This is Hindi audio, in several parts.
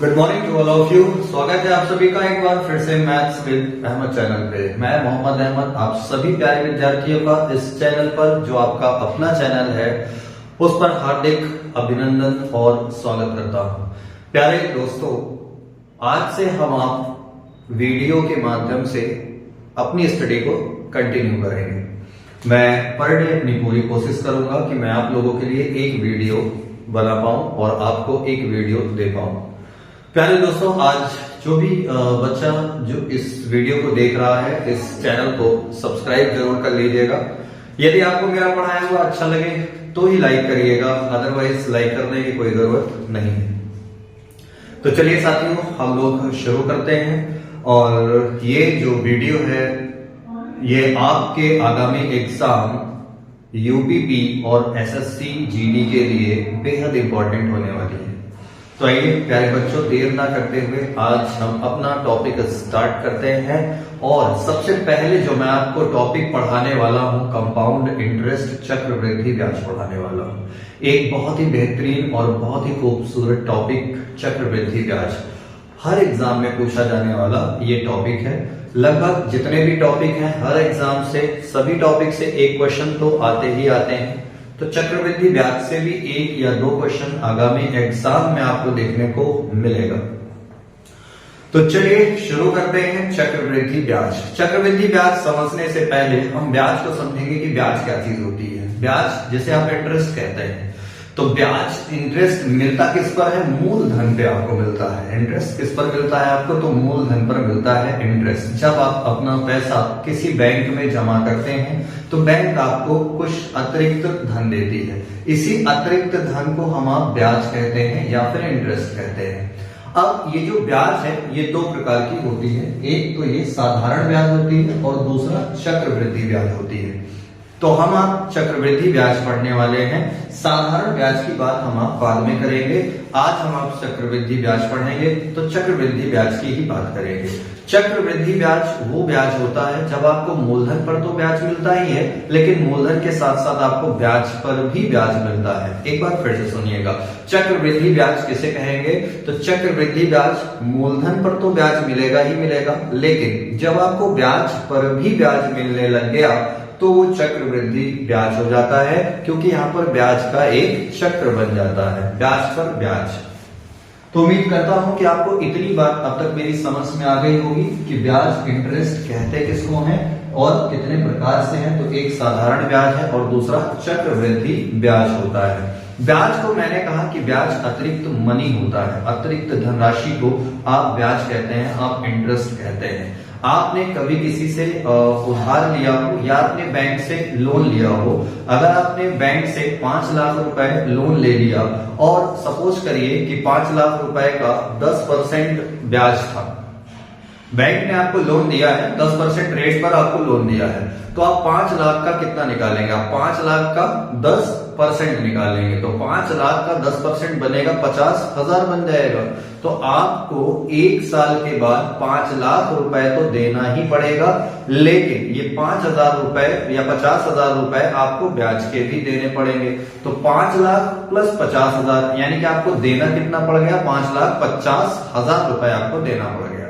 Good morning to all of you. स्वागत है आप सभी का एक बार फिर से मैथ्स विद अहमद चैनल पे। मैं मोहम्मद अहमद आप सभी प्यारे विद्यार्थियों का इस चैनल पर, जो आपका अपना चैनल है, उस पर हार्दिक अभिनंदन और स्वागत करता हूं। प्यारे दोस्तों, आज से हम आप वीडियो के माध्यम से अपनी स्टडी को कंटिन्यू करेंगे। मैं पर डे अपनी पूरी कोशिश करूंगा कि मैं आप लोगों के लिए एक वीडियो बना पाऊं और आपको एक वीडियो दे पाऊं। प्यारे दोस्तों, आज जो भी बच्चा जो इस वीडियो को देख रहा है, इस चैनल को सब्सक्राइब जरूर कर लीजिएगा। यदि आपको मेरा पढ़ाया हुआ अच्छा लगे तो ही लाइक करिएगा, अदरवाइज लाइक करने की कोई जरूरत नहीं है। तो चलिए साथियों, हम लोग शुरू करते हैं। और ये जो वीडियो है ये आपके आगामी एग्जाम यूपीपी और एसएससी जीडी के लिए बेहद इंपॉर्टेंट होने वाली है। तो आइए प्यारे बच्चों, देर ना करते हुए आज हम अपना टॉपिक स्टार्ट करते हैं। और सबसे पहले जो मैं आपको टॉपिक पढ़ाने वाला हूं, कंपाउंड इंटरेस्ट, चक्रवृद्धि ब्याज पढ़ाने वाला हूं। एक बहुत ही बेहतरीन और बहुत ही खूबसूरत टॉपिक चक्रवृद्धि ब्याज, हर एग्जाम में पूछा जाने वाला ये टॉपिक है। लगभग जितने भी टॉपिक हैं हर एग्जाम से, सभी टॉपिक से एक क्वेश्चन तो आते ही आते हैं। तो चक्रवृद्धि ब्याज से भी एक या दो क्वेश्चन आगामी एग्जाम में आपको देखने को मिलेगा। तो चलिए शुरू करते हैं चक्रवृद्धि ब्याज। चक्रवृद्धि ब्याज समझने से पहले हम ब्याज को समझेंगे कि ब्याज क्या चीज होती है। ब्याज जिसे आप इंटरेस्ट कहते हैं, तो ब्याज इंटरेस्ट मिलता किस पर है? मूलधन पे आपको मिलता है। इंटरेस्ट किस पर मिलता है आपको? तो मूलधन पर मिलता है इंटरेस्ट। जब आप अपना पैसा किसी बैंक में जमा करते हैं तो बैंक आपको कुछ अतिरिक्त धन देती है। इसी अतिरिक्त धन को हम आप ब्याज कहते हैं या फिर इंटरेस्ट कहते हैं। अब ये जो ब्याज है ये दो प्रकार की होती है। एक तो ये साधारण ब्याज होती है और दूसरा चक्रवृद्धि ब्याज होती है। तो हम आप चक्रवृद्धि ब्याज पढ़ने वाले हैं। साधारण ब्याज की बात हम आप बाद में करेंगे। आज हम आप चक्रवृद्धि ब्याज पढ़ेंगे तो चक्रवृद्धि ब्याज की ही बात करेंगे। चक्रवृद्धि ब्याज वो ब्याज होता है जब आपको मूलधन पर तो ब्याज मिलता ही है, लेकिन मूलधन के साथ साथ आपको ब्याज पर भी ब्याज मिलता है। एक बार फिर से सुनिएगा, चक्रवृद्धि ब्याज किसे कहेंगे? तो चक्रवृद्धि ब्याज मूलधन पर तो ब्याज मिलेगा ही मिलेगा, लेकिन जब आपको ब्याज पर भी ब्याज मिलने लग गया तो वो चक्रवृद्धि ब्याज हो जाता है, क्योंकि यहाँ पर ब्याज का एक चक्र बन जाता है, ब्याज पर ब्याज। तो उम्मीद करता हूं कि आपको इतनी बात अब तक मेरी समझ में आ गई होगी कि ब्याज इंटरेस्ट कहते किसको हैं और कितने प्रकार से हैं। तो एक साधारण ब्याज है और दूसरा चक्रवृद्धि ब्याज होता है। ब्याज को मैंने कहा कि ब्याज अतिरिक्त मनी होता है, अतिरिक्त धनराशि को आप ब्याज कहते हैं, आप इंटरेस्ट कहते हैं। आपने कभी किसी से उधार लिया हो या आपने बैंक से लोन लिया हो, अगर आपने बैंक से 5 लाख रुपए लोन ले लिया और सपोज करिए कि 5 लाख रुपए का 10% ब्याज था, बैंक ने आपको लोन दिया है, 10% रेट पर आपको लोन दिया है, तो आप 5 लाख का कितना निकालेंगे? आप 5 लाख का 10% निकालेंगे, तो 5 लाख का 10% बनेगा 50,000 बन जाएगा। तो आपको 1 साल के बाद 5 लाख रुपए तो देना ही पड़ेगा, लेकिन ये 5,000 रुपए या 50,000 रुपए आपको ब्याज के भी देने पड़ेंगे। तो 5 लाख प्लस 50,000 यानी कि आपको देना कितना पड़ गया? 5,50,000 रुपए आपको देना पड़ गया।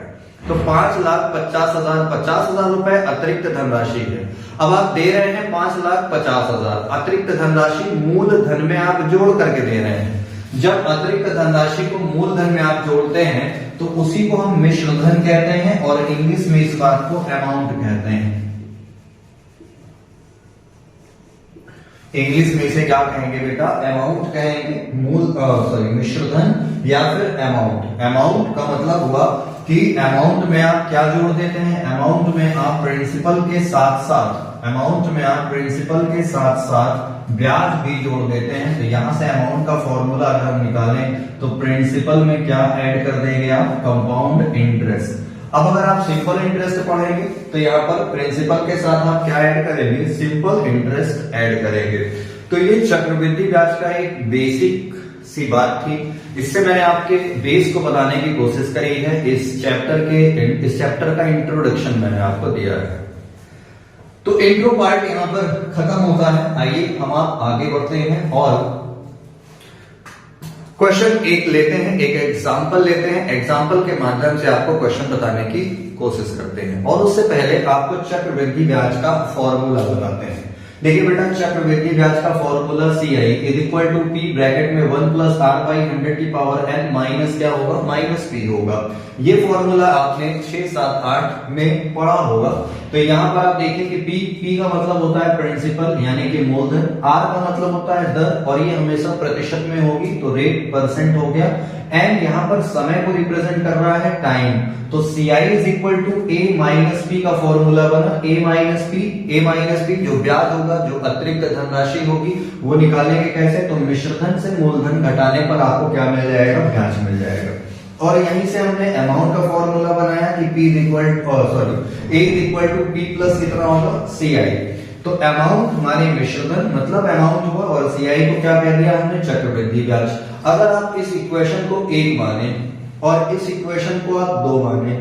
तो 5,50,000 रुपए अतिरिक्त धनराशि है। अब आप दे रहे हैं 5,50,000 अतिरिक्त धनराशि, मूलधन में आप जोड़ करके दे रहे हैं। जब अतिरिक्त धनराशि को मूलधन में आप जोड़ते हैं तो उसी को हम मिश्र धन कहते हैं और इंग्लिश में इस बात को अमाउंट कहते हैं। इंग्लिश में इसे क्या कहेंगे बेटा? अमाउंट कहेंगे। मिश्र धन या फिर अमाउंट। अमाउंट का मतलब हुआ कि अमाउंट में आप क्या जोड़ देते हैं? अमाउंट में आप प्रिंसिपल के साथ साथ ब्याज भी जोड़ देते हैं। तो यहां से अमाउंट का फॉर्मूला अगर हम निकालें तो प्रिंसिपल में क्या ऐड कर देंगे आप? Compound interest. अब अगर आप सिंपल इंटरेस्ट पढ़ेंगे तो यहाँ पर प्रिंसिपल के साथ आप क्या ऐड करेंगे? सिंपल इंटरेस्ट ऐड करेंगे। तो ये चक्रवृद्धि ब्याज का एक बेसिक सी बात थी। इससे मैंने आपके बेस को बताने की कोशिश करी है। इस चैप्टर का इंट्रोडक्शन मैंने आपको दिया है। तो इंट्रो पार्ट यहां पर खत्म होता है। आइए हम आप आगे बढ़ते हैं और क्वेश्चन एक लेते हैं, एक एग्जाम्पल लेते हैं, एग्जाम्पल के माध्यम से आपको क्वेश्चन बताने की कोशिश करते हैं। और उससे पहले आपको चक्रवृद्धि ब्याज का फॉर्मूला बताते हैं। देखिए बेटा, चक्रवृद्धि ब्याज का formula CI is equal to P bracket में 1 प्लस R बाई 100 की पावर n माइनस क्या होगा, माइनस P होगा। ये फॉर्मूला आपने 6, 7, 8 में पढ़ा होगा। तो यहाँ पर आप देखिए कि P का मतलब होता है प्रिंसिपल यानी कि मूलधन, R का मतलब होता है दर और ये हमेशा प्रतिशत में होगी तो रेट परसेंट हो गया। n यहाँ पर समय को रिप्रेजेंट कर रहा है टाइम, तो CI is equal to A minus P का फॉर्मूला बना A माइनस P जो ब्याज होगा, जो अतिरिक्त धनराशि होगी वो निकालेंगे कैसे, तो मिश्रधन से मूलधन घटाने पर आपको क्या मिल जाएगा, ब्याज मिल जाएगा। और यहीं से हमने अमाउंट का फॉर्मूला बनाया कि A is equal to P plus कितना होगा, CI। तो अमाउंट माने मिश्रधन मतलब अमाउंट हुआ और CI को क्या कह दिया हमने, चक्रवृद्धि ब्याज। अगर आप इस इक्वेशन को 1 माने और इस इक्वेशन को आप 2 माने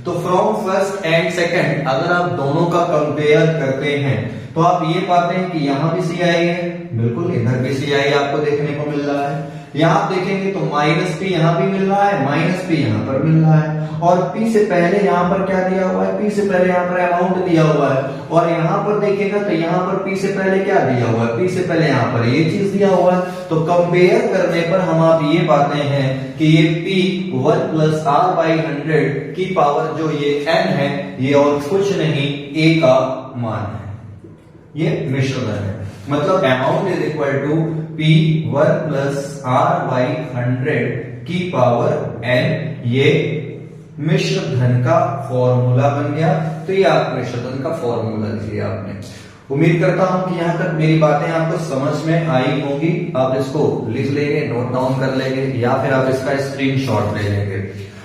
तो फ्रॉम फर्स्ट एंड सेकंड अगर आप दोनों का कंपेयर करते हैं तो आप ये पाते हैं कि यहाँ भी CI है, बिल्कुल इधर भी CI आपको देखने को मिल रहा है। यहाँ आप देखेंगे तो माइनस P यहाँ भी मिल रहा है, माइनस P यहाँ पर मिल रहा है और P से पहले यहाँ पर क्या दिया हुआ है, P से पहले यहाँ पर अमाउंट दिया हुआ है और यहाँ पर देखिएगा तो यहाँ पर P से पहले क्या दिया हुआ है, P से पहले यहाँ पर ये चीज दिया हुआ है। तो कंपेयर करने पर हम आप ये पाते हैं कि ये P 1 प्लस R बाई 100 की पावर जो ये n है ये और कुछ नहीं A का मान है, ये मिश्रधन है। मतलब amount is equal to P 1 plus R by 100 की पावर n, ये मिश्रधन का फॉर्मूला बन गया। तो ये आप मिश्रधन का फॉर्मूला लिखिए आपने। उम्मीद करता हूं कि यहां तक मेरी बातें आपको समझ में आई होंगी। आप इसको लिख लेंगे, नोट डाउन कर लेंगे या फिर आप इसका स्क्रीनशॉट ले लेंगे।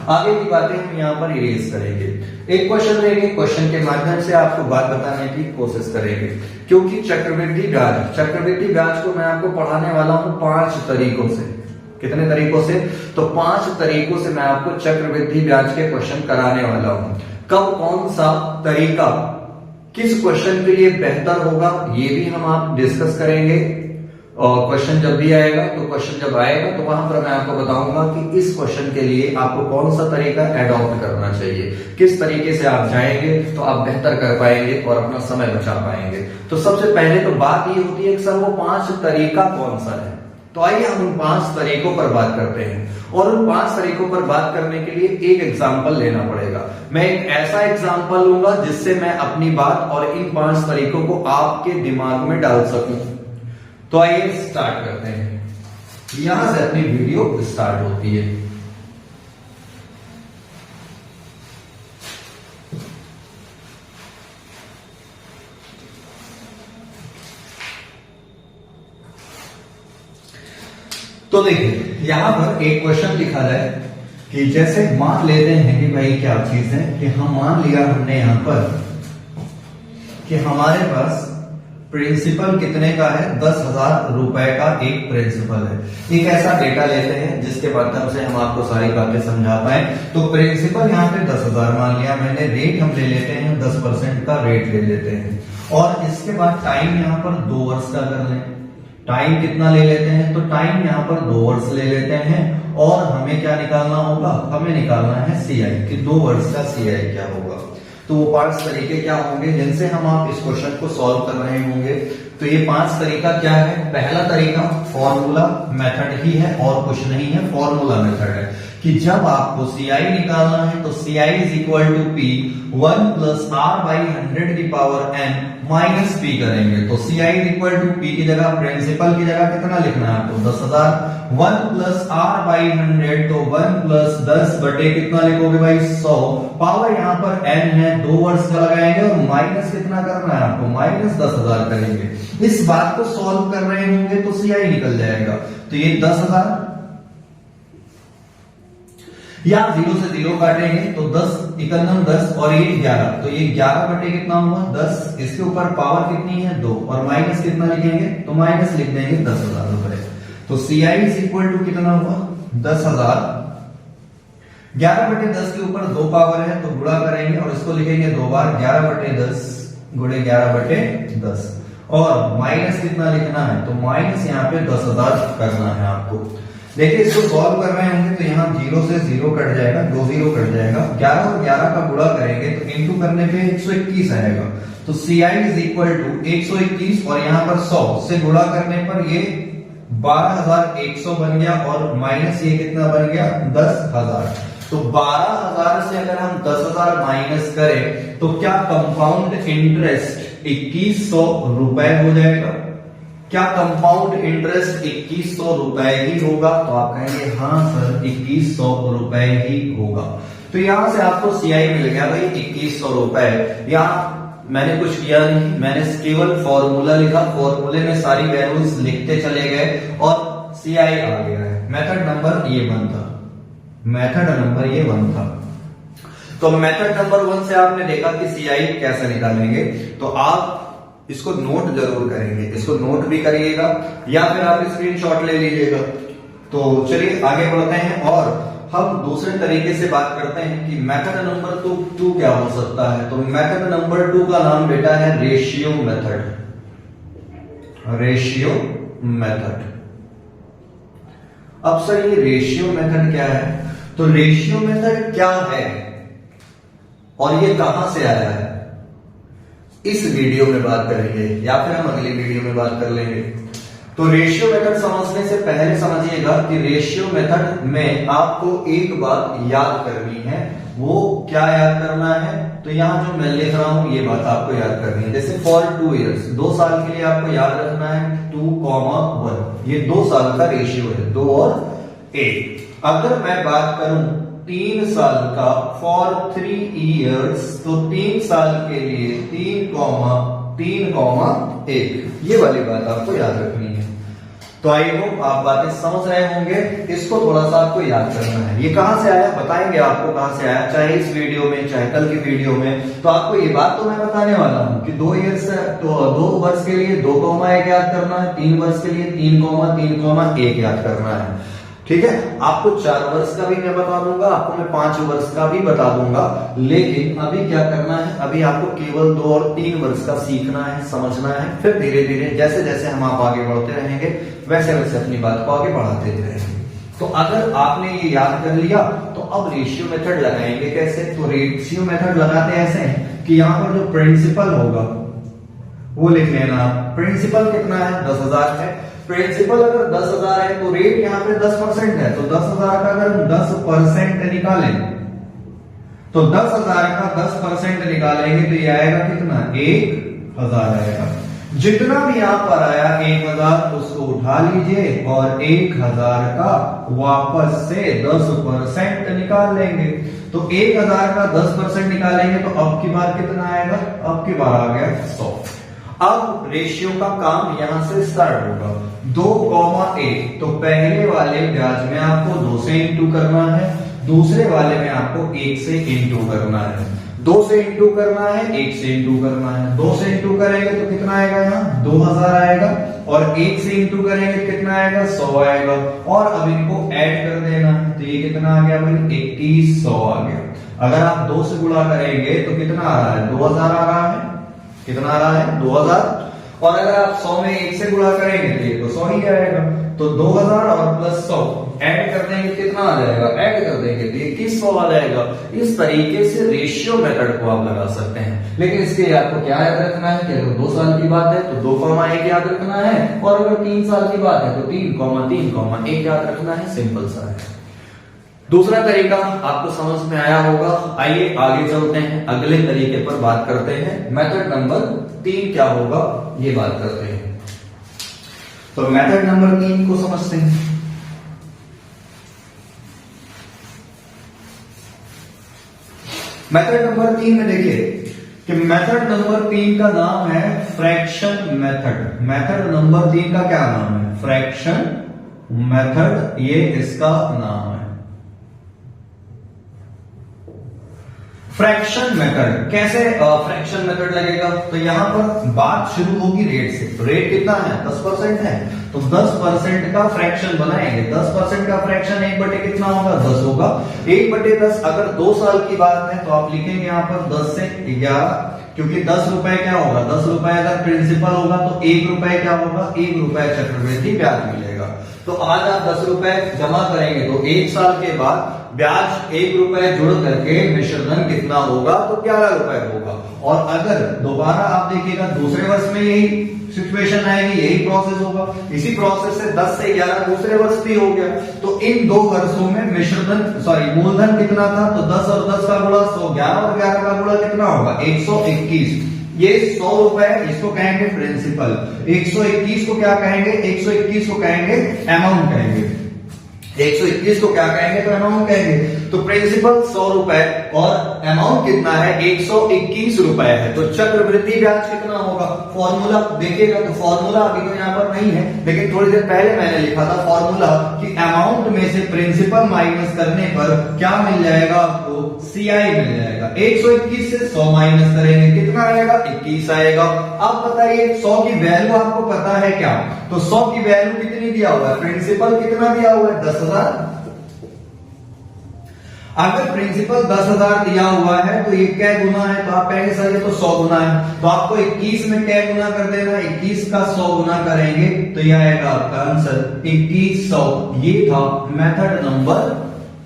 आगे की बातें हम यहाँ पर इरेज करेंगे। एक क्वेश्चन लेंगे, क्वेश्चन के माध्यम से आपको बात बताने की कोशिश करेंगे। क्योंकि चक्रवृद्धि ब्याज को मैं आपको पढ़ाने वाला हूँ 5 तरीकों से। कितने तरीकों से, तो 5 तरीकों से मैं आपको चक्रवृद्धि ब्याज के क्वेश्चन कराने वाला हूँ। कब कौन सा तरीका किस क्वेश्चन के लिए बेहतर होगा ये भी हम आप डिस्कस करेंगे। और क्वेश्चन जब भी आएगा तो क्वेश्चन जब आएगा तो वहां पर मैं आपको बताऊंगा कि इस क्वेश्चन के लिए आपको कौन सा तरीका एडॉप्ट करना चाहिए, किस तरीके से आप जाएंगे तो आप बेहतर कर पाएंगे और अपना समय बचा पाएंगे। तो सबसे पहले तो बात ये होती है कि सर वो 5 तरीका कौन सा है। तो आइए हम उन 5 तरीकों पर बात करते हैं और उन 5 तरीकों पर बात करने के लिए एक एग्जाम्पल लेना पड़ेगा। मैं एक ऐसा एग्जाम्पल लूंगा जिससे मैं अपनी बात और इन 5 तरीकों को आपके दिमाग में डाल सकूं। तो आइए स्टार्ट करते हैं। यहां से अपनी वीडियो स्टार्ट होती है। तो देखिए यहां पर एक क्वेश्चन लिखा है कि जैसे मान लेते हैं कि भाई क्या चीज है कि हम मान लिया हमने यहां पर कि हमारे पास प्रिंसिपल कितने का है, 10,000 रुपए का एक प्रिंसिपल है। एक ऐसा डेटा लेते हैं जिसके माध्यम से हम आपको सारी बातें समझा पाए। तो प्रिंसिपल यहाँ पे 10,000 मान लिया मैंने, रेट हम ले लेते हैं 10% का रेट ले लेते हैं और इसके बाद टाइम यहाँ पर 2 वर्ष का कर लें। टाइम कितना ले लेते हैं, तो टाइम यहाँ पर 2 वर्ष ले लेते हैं और हमें क्या निकालना होगा, हमें निकालना है CI कि 2 वर्ष का CI क्या होगा। तो वो 5 तरीके क्या होंगे जिनसे हम आप इस क्वेश्चन को सॉल्व कर रहे होंगे। तो ये 5 तरीका क्या है, पहला तरीका फॉर्मूला मेथड ही है और कुछ नहीं है, फॉर्मूला मेथड है कि जब आपको CI निकालना है तो CI is equal to P 1 plus R by 100 की पावर n माइनस P करेंगे। तो CI is equal to P की जगह प्रिंसिपल की जगह कितना लिखना है आपको, 10,000, 1 प्लस R बाई 100 तो 1 प्लस 10 बटे कितना लिखोगे भाई 100, पावर यहाँ पर n है 2 वर्ष का लगाएंगे और माइनस कितना करना है आपको, माइनस 10,000 करेंगे। इस बात को सॉल्व कर रहे होंगे तो CI निकल जाएगा। तो ये 10,000 या 0 से 0 काटेंगे तो 10 इकन्नम 10 और ये 11, तो ये 11 बटे कितना हुआ 10, इसके ऊपर पावर कितनी है 2 और माइनस कितना लिखेंगे, तो माइनस लिख देंगे 10,000 रुपए। तो CI इज इक्वल टू कितना हुआ 10,000, 11 बटे 10 के ऊपर 2 पावर है तो गुणा करेंगे और इसको लिखेंगे 2 बार, 11 बटे 10 गुणे 11 बटे 10 और माइनस कितना लिखना है, तो माइनस यहाँ पे 10,000 करना है आपको। देखिए इसको सॉल्व कर रहे होंगे तो यहाँ 0 से 0 कट जाएगा, 2 0 कट जाएगा, 11 और 11 का गुणा करेंगे तो इनटू करने पे 121 आएगा। तो CI इज इक्वल टू 121 और यहाँ पर 100 से गुणा करने पर ये 12,100 बन गया और माइनस ये कितना बन गया 10,000। तो 12,000 से अगर हम 10,000 माइनस करें तो क्या कंपाउंड इंटरेस्ट 2100 रुपए हो जाएगा? क्या कंपाउंड इंटरेस्ट 2100 रुपए ही होगा? तो आप कहेंगे हाँ सर 2100 रुपए ही होगा। तो यहां से आपको CI मिल गया भाई 2100 रुपए। यहां मैंने कुछ किया नहीं, मैंने केवल फॉर्मूला लिखा, फॉर्मूले में सारी वैल्यूज लिखते चले गए और CI आ गया है। मेथड नंबर ये 1 था, मेथड नंबर ये 1 था। तो मेथड नंबर 1 से आपने देखा कि CI कैसे निकालेंगे, तो आप इसको नोट जरूर करेंगे, इसको नोट भी करिएगा या फिर आप स्क्रीनशॉट ले लीजिएगा। तो चलिए आगे बढ़ते हैं और हम दूसरे तरीके से बात करते हैं कि मेथड नंबर 2 क्या हो सकता है। तो मेथड नंबर 2 का नाम बेटा है रेशियो मेथड। Ratio method. अब सर ये रेशियो मेथड क्या है? तो रेशियो मेथड क्या है और ये कहां से आया है, इस वीडियो में बात करेंगे या फिर हम अगली वीडियो में बात कर लेंगे। तो रेशियो मेथड समझने से पहले समझिएगा कि रेशियो मेथड में आपको एक बात याद करनी है। वो क्या याद करना है? तो यहां जो मैं लिख रहा हूं ये बात आपको याद करनी है। जैसे फॉर 2 इयर्स, 2 साल के लिए आपको याद रखना है 2,1। ये 2 साल का रेशियो है, 2 और 1। अगर मैं बात करूं 3 साल का, फॉर 3 इयर्स, तो 3 साल के लिए 3,1, ये वाली बात आपको याद रखनी है। तो आई होप आप बातें समझ रहे होंगे। इसको थोड़ा सा आपको याद करना है। ये कहां से आया बताएंगे आपको, कहां से आया, चाहे इस वीडियो में चाहे कल की वीडियो में। तो आपको ये बात तो मैं बताने वाला हूं कि 2 ईयर्स, तो 2 वर्ष के लिए 2,1 याद करना है, 3 वर्ष के लिए 3,1 याद करना है। ठीक है, आपको 4 वर्ष का भी मैं बता दूंगा, आपको मैं 5 वर्ष का भी बता दूंगा। लेकिन अभी क्या करना है, अभी आपको केवल 2 और 3 वर्ष का सीखना है, समझना है। फिर धीरे धीरे जैसे जैसे हम आप आगे बढ़ते रहेंगे वैसे वैसे अपनी बात को आगे बढ़ाते रहेंगे। तो अगर आपने ये याद कर लिया तो अब रेशियो मेथड लगाएंगे कैसे? तो रेशियो मेथड लगाते ऐसे हैं कि यहाँ पर जो प्रिंसिपल होगा वो लिख लेना। प्रिंसिपल कितना है? 10,000 है। प्रिंसिपल अगर 10,000 है तो रेट यहाँ पे 10% है। तो 10,000 का अगर हम 10% निकालें तो 10,000 का 10% निकालेंगे तो ये आएगा कितना? 1,000 आएगा। जितना भी यहाँ पर आया 1,000 उसको उठा लीजिए और 1,000 का वापस से 10% निकाल लेंगे। तो 1,000 का 10% निकालेंगे तो अब की बार कितना आएगा? अब की बार आ गया 100। अब रेशियो का काम यहां से स्टार्ट होगा। 2,1, तो पहले वाले ब्याज में आपको 2 से इंटू करना है, दूसरे वाले में आपको 1 से इंटू करना है। 2 से इंटू करना है, 1 से इंटू करना है। 2 से इंटू करेंगे तो कितना आएगा? यहाँ 2,000 आएगा और 1 से इंटू करेंगे कितना आएगा? 100 आएगा। और अब इनको ऐड कर देना है तो ये कितना आ गया भाई? 2100 आ गया। अगर आप 2 से गुणा करेंगे तो कितना आ रहा है? 2,000 आ रहा है। कितना आ रहा है? 2,000। और अगर आप 100 में 1 से गुणा करेंगे तो ये तो 100 ही आएगा। तो 2,000 और प्लस 100 ऐड कर देंगे कितना आ जाएगा? ऐड कर देंगे तो 2100 आ जाएगा। इस तरीके से रेशियो मेथड को आप लगा सकते हैं। लेकिन इसके लिए आपको क्या याद रखना है कि अगर 2 साल की बात है तो 2,1 याद रखना है, और अगर 3 साल की बात है तो 3,1 याद रखना है। सिंपल सा है। दूसरा तरीका आपको समझ में आया होगा। आइए आगे चलते हैं, अगले तरीके पर बात करते हैं। मेथड नंबर 3 क्या होगा ये बात करते हैं। तो मेथड नंबर 3 को समझते हैं। मेथड नंबर 3 में देखिए कि मेथड नंबर 3 का नाम है फ्रैक्शन मेथड। मेथड नंबर 3 का क्या नाम है? फ्रैक्शन मेथड, ये इसका नाम है। फ्रैक्शन मेथड कैसे फ्रैक्शन मेथड लगेगा? तो यहां पर बात शुरू होगी रेट से। तो रेट कितना है? 10% है। तो 10% का फ्रैक्शन बनाएंगे। 10% का फ्रैक्शन 1/, कितना होगा? 10 होगा। 1/10 अगर 2 साल की बात है तो आप लिखेंगे यहां पर 10 से 11, क्योंकि 10 रुपए क्या होगा? 10 रुपए अगर प्रिंसिपल होगा तो 1 रुपए क्या होगा? 1 रुपए चक्रवृद्धि ब्याज मिलेगा। तो आज आप 10 रुपए जमा करेंगे तो 1 साल के बाद ब्याज 1 रुपए जुड़ करके मिश्रधन कितना होगा, तो 11 रुपए होगा। और अगर दोबारा आप देखिएगा दूसरे वर्ष में यही सिचुएशन आएगी, यही प्रोसेस होगा, इसी प्रोसेस से 10 से 11 दूसरे वर्ष भी हो गया। तो इन 2 वर्षों में मूलधन कितना था, तो 10 और 10 का गुणा 100, 11 और 11 का गुणा कितना होगा 121। ये 100 रुपए इसको कहेंगे प्रिंसिपल, 121 को क्या कहेंगे, 121 को कहेंगे अमाउंट कहेंगे, 121 को क्या कहेंगे, तो अमाउंट कहेंगे। तो प्रिंसिपल 100 रुपए और अमाउंट कितना है 121 रुपए है। तो चक्रवृद्धि ब्याज कितना होगा, फॉर्मूला देखिएगा, तो फॉर्मूला अभी तो यहाँ पर नहीं है, लेकिन थोड़ी देर पहले मैंने लिखा था फॉर्मूला कि अमाउंट में से प्रिंसिपल माइनस करने पर क्या मिल जाएगा आपको, सीआई मिल जाएगा। 121 से 100 माइनस करेंगे कितना आएगा, 21 आएगा। अब बताइए 100 की वैल्यू आपको पता है क्या, तो 100 की वैल्यू कितनी दिया हुआ है, प्रिंसिपल कितना दिया हुआ है 10,000। अगर प्रिंसिपल 10,000 दिया हुआ है तो ये क्या गुना है, तो आप कहेंगे सर ये तो 100 गुना है, तो आपको 21 में क्या गुना कर देना, 21 का 100 गुना करेंगे तो यह आएगा आपका आंसर 2100। ये था मेथड नंबर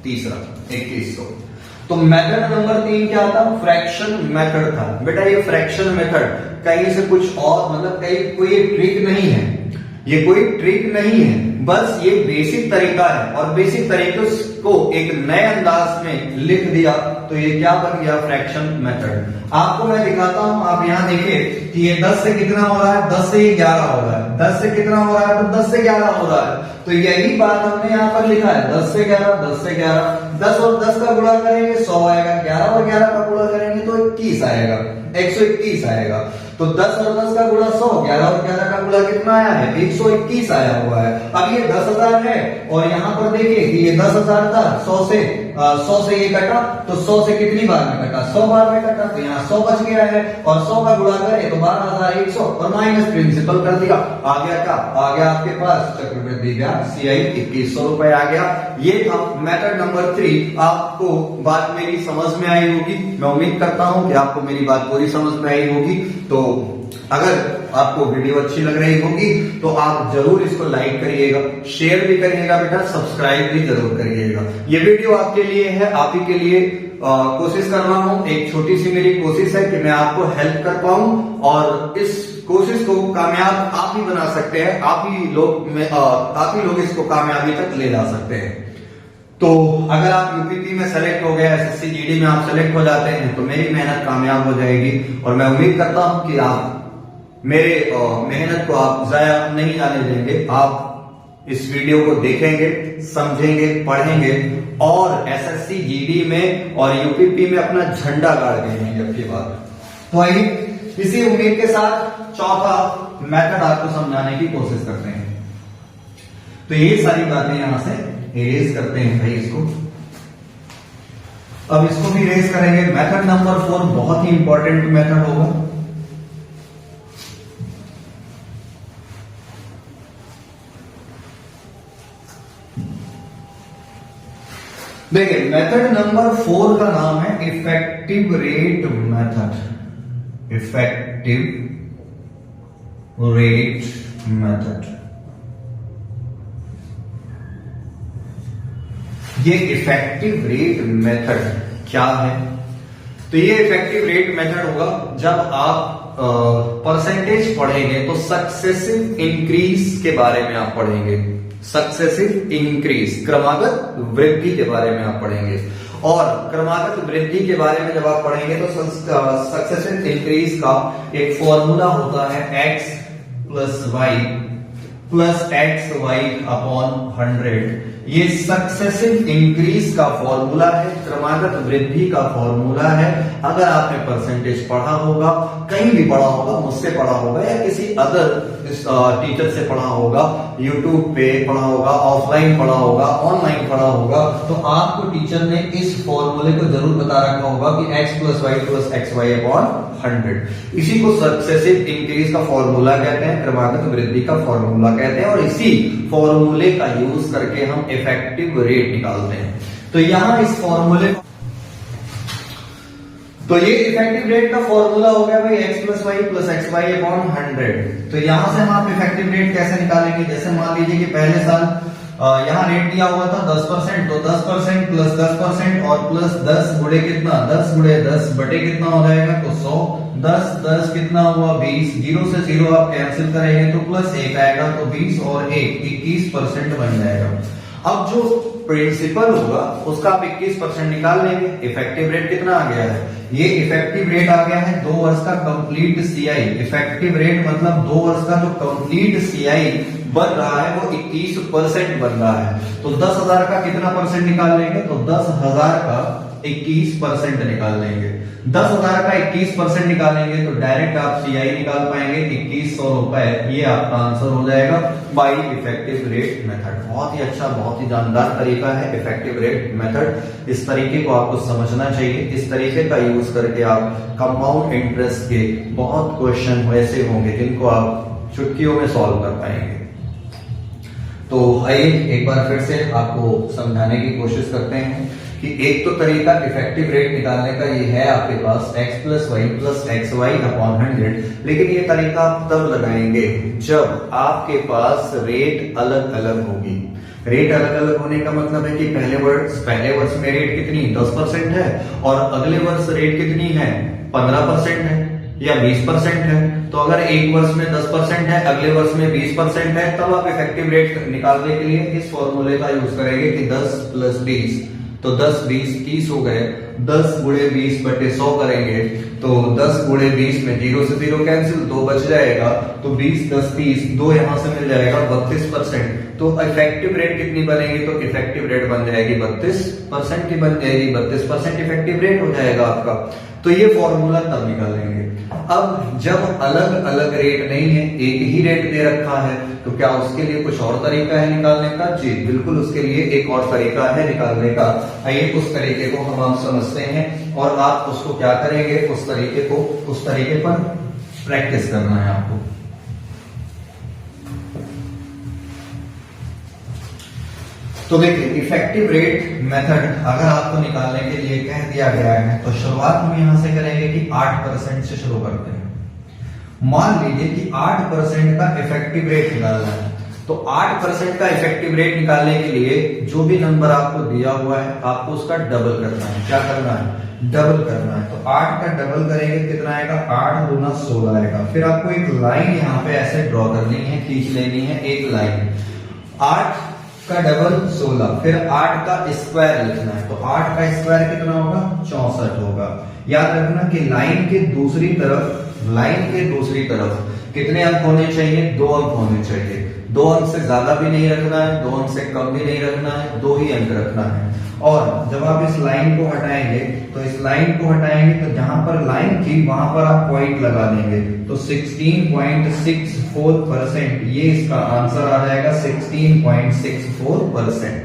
तीसरा 2100। तो मेथड नंबर 3 क्या था, फ्रैक्शन मेथड था। बेटा ये फ्रैक्शन मेथड कहीं से कुछ और मतलब कहीं कोई ट्रिक नहीं है, ये कोई ट्रिक नहीं है, बस ये बेसिक तरीका है और बेसिक तरीके को एक नए अंदाज में लिख दिया तो ये क्या बन गया, फ्रैक्शन मेथड। आपको मैं दिखाता हूं, आप यहां देखिए कि ये 10 से कितना हो रहा है, 10 से 11 हो रहा है, 10 से कितना हो रहा है, तो 10 से 11 हो रहा है। तो यही बात हमने यहां पर लिखा है 10 से 11, 10 से 11, 10 और 10 का गुणा करेंगे 100 आएगा, 11 और 11 का गुणा करेंगे तो 21 आएगा, 121 आएगा। तो 10 और 10 का गुणा 100, 11 और 11 का गुणा कितना आया है, 121 आया हुआ है। अब ये 10,000 है और यहाँ पर देखिए कि ये 10,000 था, 100 से ये कटा, तो 100 से कितनी बार में कटा, 100 बार में कटा, तो यहाँ 100 बच गया है और 100 का गुणा करें तो 12,100 और माइनस प्रिंसिपल कर दिया, आ गया क्या, आ गया आपके पास चक्रवृद्धि ब्याज सीआई 2100 रुपए आ गया। ये था मेथड नंबर 3। आपको बात मेरी समझ में आई होगी, मैं उम्मीद करता हूं कि आपको मेरी बात पूरी समझ में आई होगी। तो अगर आपको वीडियो अच्छी लग रही होगी तो आप जरूर इसको लाइक करिएगा, शेयर भी करिएगा बेटा, सब्सक्राइब भी जरूर करिएगा। ये वीडियो आपके लिए है, आप ही के लिए कोशिश कर रहा हूं, एक छोटी सी मेरी कोशिश है कि मैं आपको हेल्प कर पाऊं और इस कोशिश को कामयाब आप ही बना सकते हैं, आप ही लोग इसको कामयाबी तक ले जा सकते हैं। तो अगर आप यूपीपी में सेलेक्ट हो गए, एसएससी जीडी में आप सेलेक्ट हो जाते हैं तो मेरी मेहनत कामयाब हो जाएगी और मैं उम्मीद करता हूं कि आप मेरे मेहनत को आप जाया नहीं जाने देंगे। आप इस वीडियो को देखेंगे, समझेंगे, पढ़ेंगे और एसएससी जीडी में और यूपीपी में अपना झंडा गाड़ देंगे अब के बाद। तो आइए इसी उम्मीद के साथ चौथा मेथड आपको समझाने की कोशिश करते हैं। तो ये सारी बातें यहां से इरेज करते हैं भाई इसको। अब इसको भी इरेज करेंगे। मेथड नंबर 4 बहुत ही इंपॉर्टेंट मेथड होगा। देखिए मेथड नंबर 4 का नाम है effective rate method. Effective rate method. ये इफेक्टिव रेट मेथड क्या है? तो ये इफेक्टिव रेट मेथड होगा जब आप परसेंटेज पढ़ेंगे तो सक्सेसिव इंक्रीज के बारे में आप पढ़ेंगे। सक्सेसिव इंक्रीज, क्रमागत वृद्धि के बारे में आप पढ़ेंगे। और क्रमागत वृद्धि के बारे में जब आप पढ़ेंगे तो सक्सेसिव इंक्रीज का एक फॉर्मूला होता है x plus y plus x y upon 100। ये सक्सेसिव इंक्रीज का फॉर्मूला है, क्रमागत वृद्धि का फॉर्मूला है। अगर आपने परसेंटेज पढ़ा होगा, कहीं भी पढ़ा होगा, मुझसे पढ़ा होगा या किसी अदर टीचर से पढ़ा होगा, यूट्यूब पे पढ़ा होगा, ऑफलाइन पढ़ा होगा, ऑनलाइन पढ़ा होगा, तो आपको टीचर ने इस फॉर्मूले को जरूर बता रखा होगा कि x plus y plus x y upon 100। इसी को सक्सेसिव इंक्रीज का फॉर्मूला कहते हैं, क्रमागत वृद्धि का फॉर्मूला कहते हैं और इसी फॉर्मूले का यूज करके हम इफेक्टिव रेट निकालते हैं। तो यहां इस फॉर्मूले तो ये इफेक्टिव रेट का फॉर्मूला हो गया भाई x plus y plus x y upon 100। तो यहां से हम आप इफेक्टिव रेट कैसे निकालेंगे, जैसे मान लीजिए कि पहले साल यहाँ रेट दिया हुआ था 10%, तो 10% प्लस 10% और प्लस 10 गुणे कितना, 10 गुणे 10 बटे कितना हो जाएगा, तो 100। 10 10 कितना हुआ 20, 0 से 0 आप कैंसिल करेंगे तो प्लस 1 आएगा, तो 20 और 1 21% बन जाएगा। अब जो प्रिंसिपल होगा उसका आप 21% निकाल लेंगे। इफेक्टिव रेट कितना आ गया है, ये इफेक्टिव रेट आ गया है 2 वर्ष का कंप्लीट सीआई। इफेक्टिव रेट मतलब 2 वर्ष का जो कंप्लीट सीआई बन रहा है वो 21% बन रहा है। तो 10,000 का कितना परसेंट निकाल लेंगे, तो 10,000 का 21% निकाल लेंगे। 10,000 का 21% निकालेंगे तो डायरेक्ट आप सीआई निकाल पाएंगे 2100 रुपए। ये आपका आंसर हो जाएगा बाय इफेक्टिव रेट मेथड। बहुत ही अच्छा, बहुत ही जानदार तरीका है इफेक्टिव रेट मेथड। इस तरीके को आपको समझना चाहिए। इस तरीके का यूज करके आप कंपाउंड इंटरेस्ट के बहुत क्वेश्चन ऐसे होंगे जिनको आप चुटकियों में सॉल्व कर पाएंगे। तो आइए एक बार फिर से आपको समझाने की कोशिश करते हैं कि एक तो तरीका इफेक्टिव रेट निकालने का ये है आपके पास x plus y plus x y upon 100। लेकिन ये तरीका आप तब लगाएंगे जब आपके पास रेट अलग अलग होगी। रेट अलग अलग होने का मतलब है कि पहले वर्ष में रेट कितनी 10% है और अगले वर्ष रेट कितनी है 15% है या 20% है। तो अगर एक वर्ष में 10% है, अगले वर्ष में 20% है, तब आप इफेक्टिव रेट निकालने के लिए इस फॉर्मूले का यूज करेंगे कि 10 प्लस 20, तो 10 20 30 हो गए। 10 गुणे 20 बटे 100 करेंगे तो 10 गुणे 20 में 0 से 0 कैंसिल, 2 बच जाएगा, तो 20 10 30, 2 यहां से मिल जाएगा 32%। तो इफेक्टिव रेट कितनी बनेगी, तो इफेक्टिव रेट बन जाएगी 32% की बन जाएगी। 32% इफेक्टिव रेट हो जाएगा आपका। तो ये फॉर्मूला तब निकालेंगे। अब जब अलग अलग रेट नहीं है, एक ही रेट दे रखा है, तो क्या उसके लिए कुछ और तरीका है निकालने का? जी बिल्कुल, उसके लिए एक और तरीका है निकालने का। आइए उस तरीके को हम आप समझते हैं और आप उसको क्या करेंगे, उस तरीके पर प्रैक्टिस करना है आपको। तो देखिए इफेक्टिव रेट मेथड अगर आपको निकालने के लिए कह दिया गया है तो शुरुआत हम यहां से करेंगे कि 8% से शुरू करते हैं। मान लीजिए कि 8% का इफेक्टिव रेट निकालना है, तो 8% का इफेक्टिव रेट निकालने के लिए जो भी नंबर आपको दिया हुआ है आपको उसका डबल करना है। क्या करना है? डबल करना है। तो 8 का डबल करेंगे कितना आएगा, 8 गुना 16 आएगा। फिर आपको एक लाइन यहाँ पे ऐसे ड्रॉ करनी है, खींच लेनी है एक लाइन। 8 का डबल 16, फिर 8 का स्क्वायर लिखना है, तो 8 का स्क्वायर कितना होगा 64 होगा। याद रखना कि लाइन के दूसरी तरफ कितने अंक होने चाहिए, 2 अंक होने चाहिए। 2 अंक से ज्यादा भी नहीं रखना है, 2 अंक से कम भी नहीं रखना है, 2 ही अंक रखना है। और जब आप इस लाइन को हटाएंगे तो जहां पर लाइन थी वहां पर आप पॉइंट लगा देंगे, तो 16.64% ये इसका आंसर आ जाएगा 16.64%।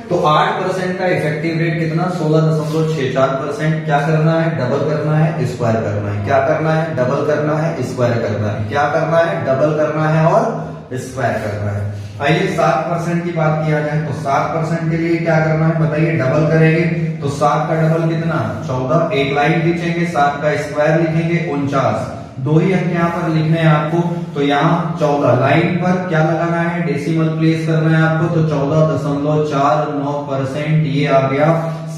तो 8% का इफेक्टिव रेट कितना 16.64%। क्या करना है? डबल करना है, स्क्वायर करना है। क्या करना है? डबल करना है, स्क्वायर करना है। क्या करना है? डबल करना है और स्क्वायर करना है। आइए 7% की बात किया जाए तो 7% के लिए क्या करना है बताइए? डबल करेंगे तो 7 का डबल कितना 14, एक लाइन खींचेंगे, 7 का स्क्वायर लिखेंगे 49, 2 ही अंक यहाँ पर लिखने हैं आपको। तो यहाँ 14 लाइन पर क्या लगाना है? डेसिमल प्लेस करना है आपको, तो 14.49% ये आ गया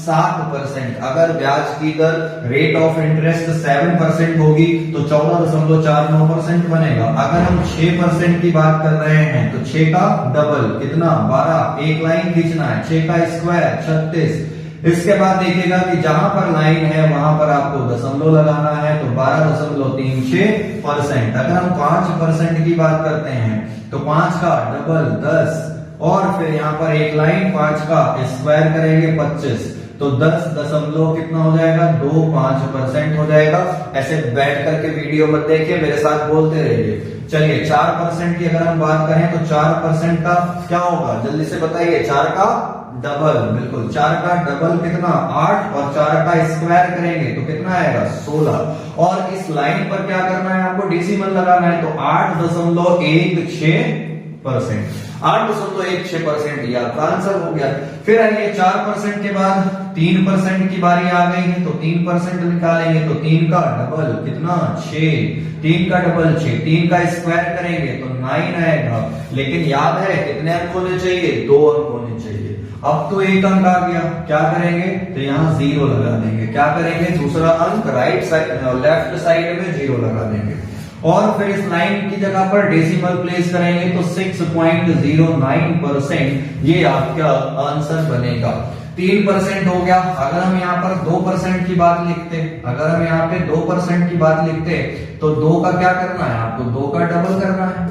7%। अगर ब्याज की दर रेट ऑफ इंटरेस्ट 7% होगी तो 14.49% बनेगा। अगर हम 6% की बात कर रहे हैं तो 6 का डबल कितना 12, एक लाइन खींचना है, 6 का स्क्वायर 36। इसके बाद देखिएगा कि जहां पर लाइन है वहां पर आपको दशमलव लगाना है, तो 12.36%। अगर हम 5% की बात करते हैं तो 5 का डबल 10 और फिर यहाँ पर एक लाइन 5 का स्क्वायर करेंगे 25, तो 10 दशमलव कितना हो जाएगा 25% हो जाएगा। ऐसे बैठ करके वीडियो मत देखिए, मेरे साथ बोलते रहिए। चलिए 4% की अगर हम बात करें तो 4% का क्या होगा जल्दी से बताइए? 4 का डबल, बिल्कुल 4 का डबल कितना 8 और 4 का स्क्वायर करेंगे तो कितना आएगा 16। और इस लाइन पर क्या करना है आपको? डेसिमल लगाना है, तो 8.16 8.16% ये आपका आंसर हो गया। फिर आइए 4% के बाद 3% की बारी आ गई है, तो 3% निकालेंगे तो 3 का डबल कितना 6, 3 का डबल 6, 3 का स्क्वायर करेंगे तो 9 आएगा। लेकिन याद है कितने अंक होने चाहिए, 2 अंक होने चाहिए। अब तो एक अंक आ गया, क्या करेंगे तो यहाँ 0 लगा देंगे। क्या करेंगे, दूसरा अंक राइट साइड लेफ्ट साइड में 0 लगा देंगे और फिर इस लाइन की जगह पर डेसिमल प्लेस करेंगे तो 6.09% ये आपका आंसर बनेगा। 3% हो गया। अगर हम यहाँ पर 2% की बात लिखते, अगर हम यहाँ पे 2% की बात लिखते तो 2 का क्या करना है आपको, 2 का डबल करना है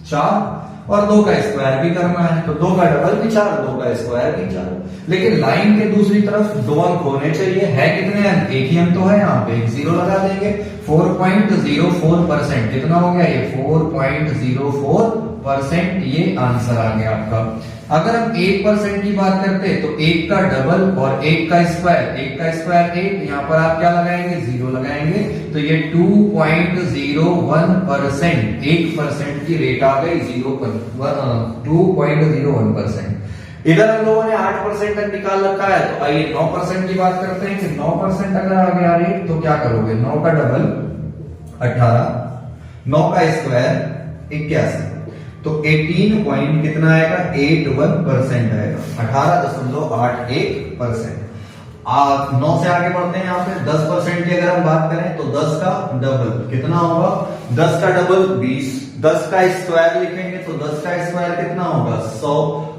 4 और 2 का स्क्वायर भी करना है, तो 2 का डबल भी 4, 2 का स्क्वायर भी 4। लेकिन लाइन के दूसरी तरफ 2 अंक होने चाहिए। है कितने अंक, एक ही अंक तो है, यहाँ पे एक 0 लगा देंगे। 4.04% कितना हो गया, ये 4.04% ये आंसर आ गया आपका। अगर हम 1% की बात करते तो 1 का डबल और 1 का स्क्वायर, 1 का स्क्वायर 1, यहाँ पर आप क्या लगाएंगे, 0 लगाएंगे तो ये 2.01%, 1% की रेट आ गई 2.01%। इधर हम लोगों ने 8% तक निकाल रखा है, तो आइए 9% की बात करते हैं कि 9% अगर आ गया रेट तो क्या करोगे, 9 का डबल 18, 9 का स्क्वायर 81, तो 18 पॉइंट कितना आएगा, 81% आएगा, 18.81%। 9 से आगे बढ़ते हैं, यहाँ पे 10% की अगर हम बात करें तो 10 का डबल कितना होगा, 10 का डबल 20, 10 का स्क्वायर लिखेंगे तो 10 का स्क्वायर कितना होगा 100।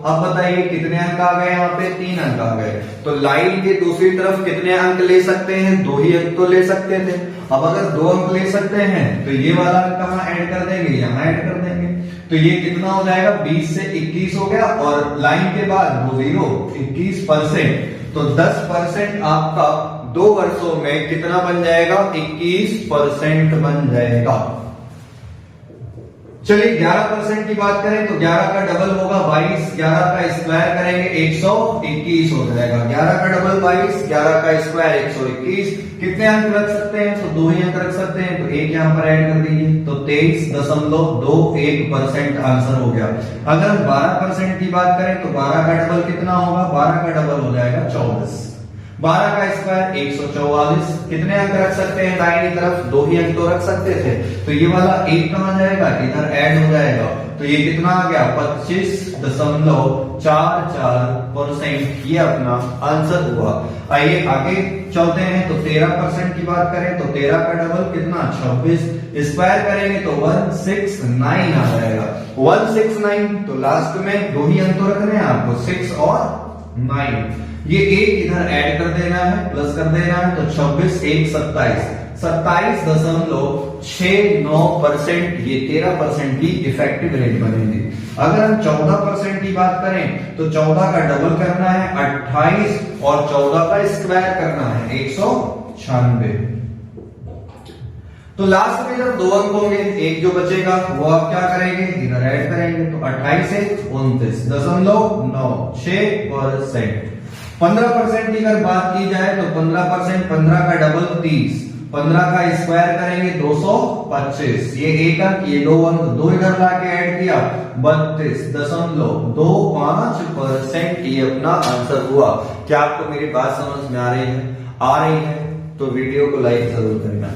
अब बताइए कितने अंक आ गए, यहाँ पे 3 अंक आ गए। तो लाइन के दूसरी तरफ कितने अंक ले सकते हैं, 2 ही अंक तो ले सकते थे। अब अगर 2 अंक ले सकते हैं तो ये वाला अंक कहाँ ऐड कर देंगे, यहाँ ऐड कर देंगे। तो ये कितना हो जाएगा, 20 से 21 हो गया और लाइन के बाद 0 21%, तो 10% आपका 2 वर्षों में कितना बन जाएगा, 21% बन जाएगा। चलिए 11% की बात करें तो 11 का डबल होगा 22, 11 का स्क्वायर करेंगे 121 हो जाएगा। 11 का डबल 22, 11 का स्क्वायर 121। कितने अंक रख सकते हैं, तो 2 ही अंक रख सकते हैं, तो एक यहां पर ऐड कर दीजिए तो 23.21% आंसर हो गया। अगर हम 12% की बात करें तो 12 का डबल कितना होगा, 12 का डबल हो जाएगा 24, 12 का स्क्वायर 144। कितने अंक रख सकते हैं, दाहिनी तरफ 2 ही अंक तो रख सकते थे, तो ये वाला 1 कहां जाएगा, इधर ऐड हो जाएगा, तो ये कितना आ गया 25.44%, ये अपना आंसर हुआ। आइए आगे चलते हैं, तो 13% की बात करें तो 13 का डबल कितना 26, स्क्वायर करेंगे तो 169 आ जाएगा, 169। तो लास्ट में 2 ही अंक तो रखने हैं आपको, 6 और 9, ये 1 इधर ऐड कर देना है, प्लस कर देना है, तो 26 1 27, 27.69%, ये 13% की इफेक्टिव रेट बनेगी। अगर हम 14% की बात करें तो 14 का डबल करना है 28 और 14 का स्क्वायर करना है 196। तो लास्ट में जब 2 अंक होंगे, एक जो बचेगा वो आप क्या करेंगे, इधर ऐड करेंगे, तो 28 से 29.96%। 15% की अगर बात की जाए तो 15%, 15 का डबल 30, 15 का स्क्वायर करेंगे 225, ये 1 अंक, ये 2 अंक, 2 इधर लाके ऐड किया 32.25%, ये अपना आंसर हुआ। क्या आपको मेरी बात समझ में आ रही है, तो वीडियो को लाइक जरूर करना।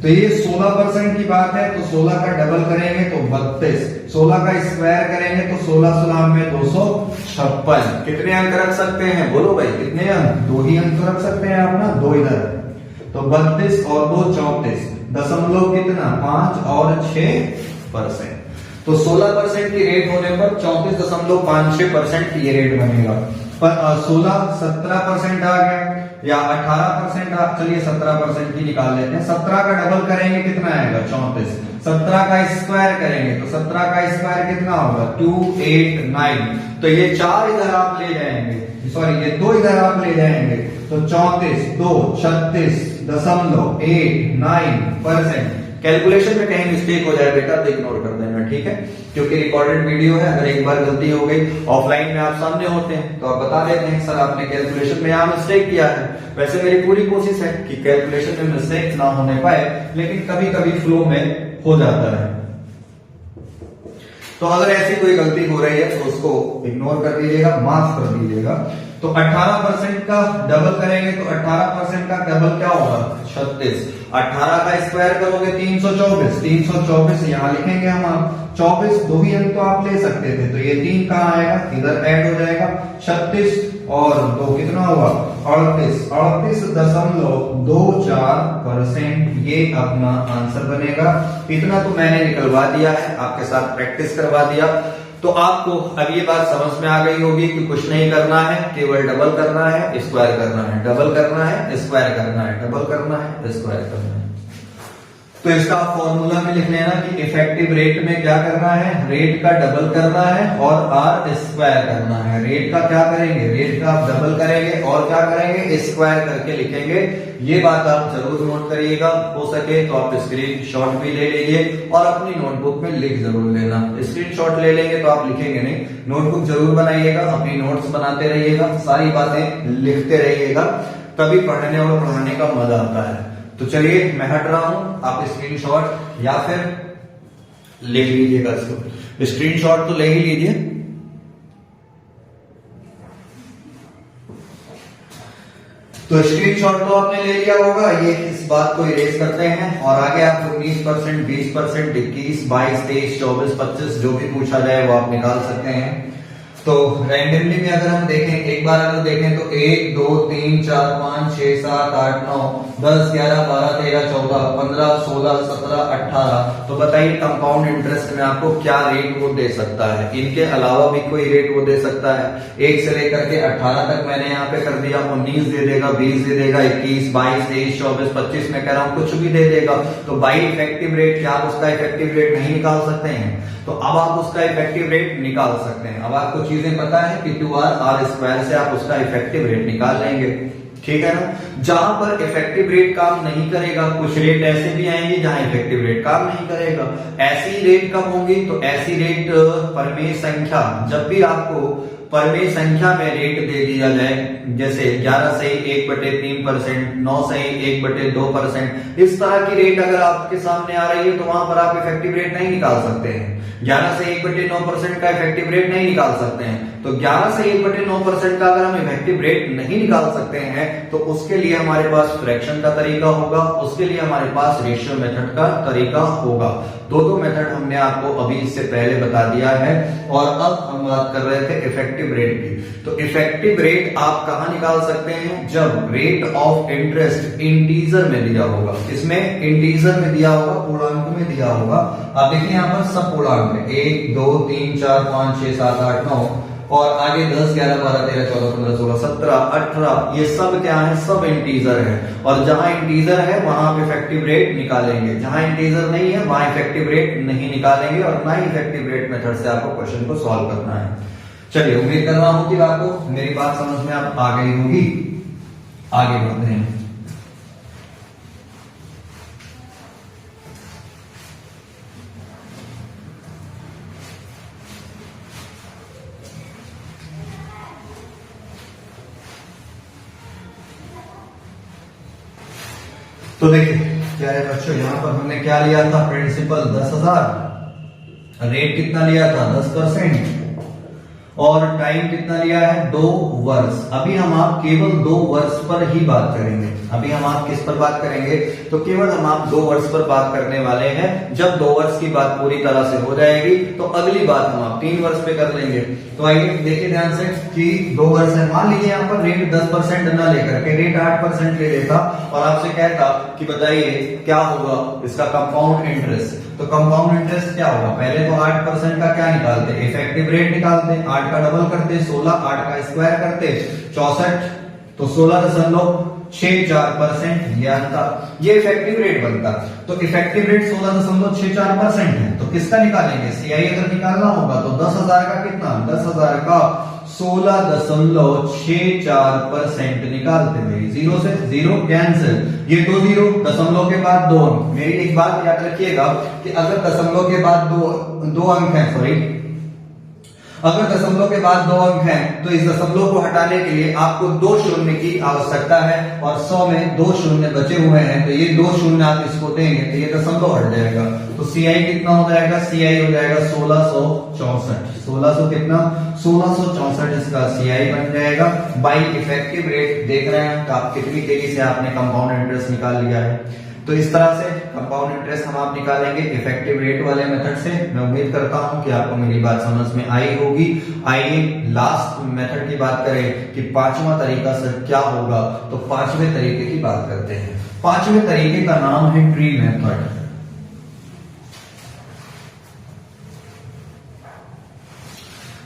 तो ये 16% की बात है, तो 16 का डबल करेंगे तो 32, 16 का स्क्वायर करेंगे तो 16 16 में 256। कितने अंक रख सकते हैं, बोलो भाई कितने अंक, 2 ही अंक तो रख सकते हैं आप ना, 2 इधर, तो 32 और 2 34, दशमलव कितना 5 और 6%। तो 16% की रेट होने पर 34.56% ये रेट बनेगा। पर 16 17% आ गया या 18% चलिए 17% की निकाल लेते हैं। 17 का डबल करेंगे कितना आएगा 34, 17 का स्क्वायर करेंगे तो 17 का स्क्वायर कितना होगा 289, तो ये 4 इधर आप ले जाएंगे, सॉरी ये 2 इधर आप ले जाएंगे, तो 34 2 36.89%। कैलकुलेशन में कहीं मिस्टेक हो जाए बेटा तो इग्नोर कर देना, ठीक है, क्योंकि रिकॉर्डेड वीडियो है। अगर एक बार गलती हो गई, ऑफलाइन में आप सामने होते हैं तो आप बता देते हैं सर आपने कैलकुलेशन में यहाँ मिस्टेक किया है। वैसे मेरी पूरी कोशिश है कि कैलकुलेशन में मिस्टेक ना होने पाए, लेकिन कभी कभी फ्लो में हो जाता है। तो अगर ऐसी कोई गलती हो रही है तो उसको इग्नोर कर दीजिएगा, माफ कर दीजिएगा। तो 18% का डबल करेंगे तो 18% का डबल क्या होगा 36। 18 का स्क्वायर करोगे 324, 324 यहां लिखेंगे हम। आप 24 दो ही अंक तो आप ले सकते थे, तो ये 3 कहां आएगा, इधर ऐड हो जाएगा। 36 और 2 कितना हुआ 38, 38.24% ये अपना आंसर बनेगा। इतना तो मैंने निकलवा दिया है, आपके साथ प्रैक्टिस करवा दिया। तो आपको अब ये बात समझ में आ गई होगी कि कुछ नहीं करना है, केवल डबल करना है, स्क्वायर करना है, डबल करना है, स्क्वायर करना है, डबल करना है, स्क्वायर करना है। तो इसका फॉर्मूला में लिख लेना कि इफेक्टिव रेट में क्या करना है, रेट का डबल करना है और आर स्क्वायर करना है। रेट का क्या करेंगे, रेट का आप डबल करेंगे और क्या करेंगे, स्क्वायर करके लिखेंगे। ये बात आप जरूर नोट करिएगा, हो सके तो आप स्क्रीन शॉट भी ले लीजिए और अपनी नोटबुक में लिख जरूर लेना। स्क्रीन शॉट ले लेंगे तो आप लिखेंगे नहीं, नोटबुक जरूर बनाइएगा, अपनी नोट्स बनाते रहिएगा, सारी बातें लिखते रहिएगा, तभी पढ़ने और पढ़ाने का मजा आता है। तो चलिए मैं हट रहा हूं, आप स्क्रीनशॉट या फिर लिख लीजिएगा इसको। स्क्रीनशॉट तो ले ही लीजिए। तो स्क्रीनशॉट तो आपने ले लिया होगा, ये इस बात को इरेज करते हैं और आगे आप 19%, 20%, 21, 22, 23, 24, 25 जो भी पूछा जाए वो आप निकाल सकते हैं। तो रैंडमली में अगर हम देखें, एक बार अगर देखें तो 1, 2, 3, 4, 5, 6, 7, 8, 9, 10, 11, 12, 13, 14, 15, 16, 17, 18। तो बताइए कंपाउंड इंटरेस्ट में आपको क्या रेट वो दे सकता है। इनके अलावा भी कोई रेट वो दे सकता है। 1 से लेकर के 18 तक मैंने यहाँ पे कर दिया, 19 दे देगा, 20 दे देगा, 21, 22, 23, 24, 25 में कह रहा हूँ कुछ भी दे देगा। तो बाई इफेक्टिव रेट क्या आप उसका इफेक्टिव रेट नहीं निकाल सकते हैं? तो अब आप उसका इफेक्टिव रेट निकाल सकते हैं। अब आपको चीजें पता है कि 2r स्क्वायर से आप उसका इफेक्टिव रेट निकाल लेंगे, ठीक है ना। जहां पर इफेक्टिव रेट काम नहीं करेगा, कुछ रेट ऐसे भी आएंगे जहां इफेक्टिव रेट काम नहीं करेगा। ऐसी रेट कब होंगी, तो ऐसी रेट परमेय संख्या, जब भी आपको परमेय संख्या में रेट दे दिया जाए, जैसे 11 से 1/3%, 9 से 1/2%, इस तरह की रेट अगर आपके सामने आ रही है तो वहां पर आप इफेक्टिव रेट नहीं निकाल सकते हैं। 11 से 1/9% का इफेक्टिव रेट नहीं निकाल सकते हैं। तो 11 से 1/9% का अगर हम इफेक्टिव रेट नहीं निकाल सकते हैं तो उसके लिए हमारे पास फ्रैक्शन का तरीका होगा, उसके लिए हमारे पास रेशियो मेथड का तरीका होगा। दो मेथड हमने आपको अभी इससे पहले बता दिया है। और अब हम बात कर रहे थे इफेक्टिव रेट की। तो इफेक्टिव रेट आप कहां निकाल सकते हैं, जब रेट ऑफ इंटरेस्ट इंटीजर में दिया होगा। इसमें इंटीजर में दिया होगा, पूर्णांक में दिया होगा। आप देखिए यहाँ पर सब पूर्णांक है, 1, 2, 3, 4, 5, 6, 7, 8, 9 और आगे 10, 11, 12, 13, 14, 15, 16, 17, 18, ये सब क्या है, सब इंटीजर है। और जहां इंटीजर है वहां आप इफेक्टिव रेट निकालेंगे, जहां इंटीजर नहीं है वहां इफेक्टिव रेट नहीं निकालेंगे और ना ही इफेक्टिव रेट मेथड से आपको क्वेश्चन को सॉल्व करना है। चलिए उम्मीद कर रहा हूं कि आपको मेरी बात समझ में आप आ गई होगी। आगे बढ़ते हैं। तो देखिए प्यारे बच्चों, यहां पर हमने क्या लिया था, प्रिंसिपल 10,000, रेट कितना लिया था 10% और टाइम कितना लिया है 2 वर्ष। अभी हम आप केवल 2 वर्ष पर ही बात करेंगे। अभी हम आप किस पर बात करेंगे, तो केवल हम आप 2 वर्ष पर बात करने वाले हैं। जब 2 वर्ष की बात पूरी तरह से हो जाएगी तो अगली बात हम आप 3 वर्ष पे कर लेंगे। तो आइए देखिए ध्यान से कि 2 वर्ष है, मान लीजिए यहाँ पर रेट 10% न लेकर के रेट 8% ले लेता और आपसे कहता कि बताइए क्या होगा इसका कंपाउंड इंटरेस्ट। तो कंपाउंड इंटरेस्ट क्या होगा, पहले तो 8% का क्या निकालते, इफेक्टिव रेट निकालते, 8 का डबल करते 16, 8 का स्क्वायर करते 64, तो 16.64% ये आता, ये इफेक्टिव रेट बनता। तो इफेक्टिव रेट 16.64% है। तो किसका निकालेंगे, सीआई अगर निकालना होगा तो 10,000 का कितना, 10,000 का 16.64% निकालते हैं। 0 से 0 कैंसिल, ये 2 0, दशमलव के बाद 2 अंक। मेरी एक बात याद रखिएगा कि अगर दशमलव के बाद दो अंक है, सॉरी, अगर दशमलव के बाद 2 अंक हैं तो इस दशमलव को हटाने के लिए आपको 2 शून्य की आवश्यकता है, और 100 में 2 शून्य बचे हुए हैं, तो ये 2 शून्य आप इसको देंगे तो ये दशमलव हट जाएगा। तो CI कितना हो जाएगा, CI हो जाएगा 1664। 1600 कितना, 1664 इसका CI बन जाएगा। बाई इफेक्टिव रेट देख रहे हैं आप कितनी तेजी से आपने कंपाउंड इंटरेस्ट निकाल लिया है। तो इस तरह से कंपाउंड इंटरेस्ट हम आप निकालेंगे इफेक्टिव रेट वाले मेथड से। मैं उम्मीद करता हूं कि आपको मेरी बात समझ में आई होगी। आइए लास्ट मेथड की बात करें कि पांचवा तरीका सर क्या होगा। तो पांचवें तरीके की बात करते हैं। पांचवें तरीके का नाम है ट्री मेथड।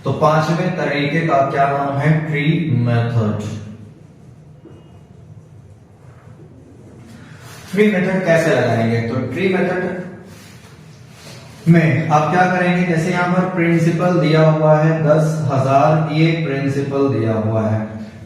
तो पांचवें तरीके का क्या नाम है, ट्री मेथड। ट्री मेथड कैसे लगाएंगे, तो ट्री मेथड में आप क्या करेंगे, जैसे यहां पर प्रिंसिपल दिया हुआ है 10,000, ये प्रिंसिपल दिया हुआ है